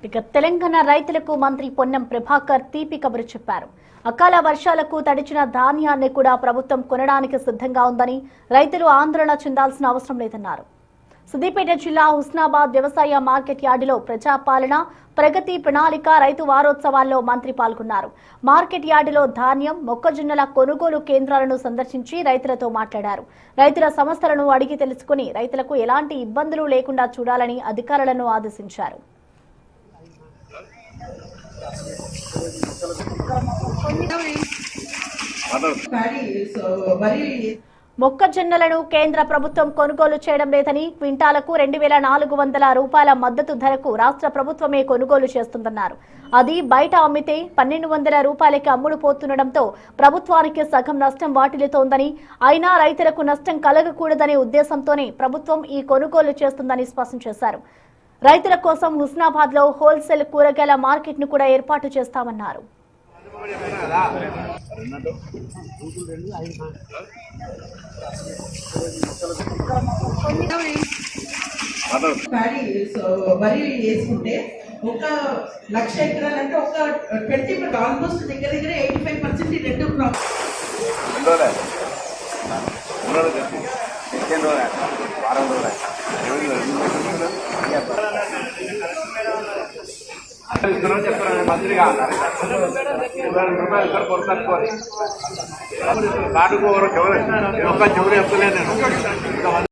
ఇక తెలంగాణ రైతులకు మంత్రి పొన్నం ప్రభాకర్ తీపి కబురు చెప్పారు. అకాల వర్షాలకు తడిచిన ధాన్యాన్ని కూడా ప్రభుత్వం కొనడానికి సిద్ధంగా ఉందని, రైతులు ఆందోళన చెందాల్సిన అవసరం లేదన్నారు. సిద్దిపేట జిల్లా హుస్నాబాద్ వ్యవసాయ మార్కెట్ యార్డులో ప్రజాపాలన ప్రగతి ప్రణాళిక రైతు వారోత్సవాల్లో మంత్రి పాల్గొన్నారు. మార్కెట్ యార్డులో ధాన్యం, మొక్కజొన్నల కొనుగోలు కేంద్రాలను సందర్శించి రైతులతో మాట్లాడారు. రైతుల సమస్యలను అడిగి తెలుసుకుని రైతులకు ఎలాంటి ఇబ్బందులు లేకుండా చూడాలని అధికారులను ఆదేశించారు. మొక్కజొన్నలను కేంద్ర ప్రభుత్వం కొనుగోలు చేయడం లేదని, క్వింటాలకు 2400 రూపాయల మద్దతు ధరకు రాష్ట్ర ప్రభుత్వమే కొనుగోలు చేస్తుందన్నారు. అది బయట అమ్మితే 1200 రూపాయలకి అమ్ముడుపోతుండటంతో ప్రభుత్వానికి సగం నష్టం వాటిల్లుతోందని, అయినా రైతులకు నష్టం కలగకూడదనే ఉద్దేశంతోనే ప్రభుత్వం ఈ కొనుగోలు చేస్తుందని స్పష్టం చేశారు. రైతుల కోసం హుస్నాబాద్ లో హోల్సేల్ కూరగాయల మార్కెట్ ను కూడా ఏర్పాటు చేస్తామన్నారు. వరి వేసుకుంటే 1,00,000 ఎకరాలంటే ఒక 20% ఆల్మోస్ట్ దగ్గర 85% ఈ రెండు క్రాప్. మంత్రిగా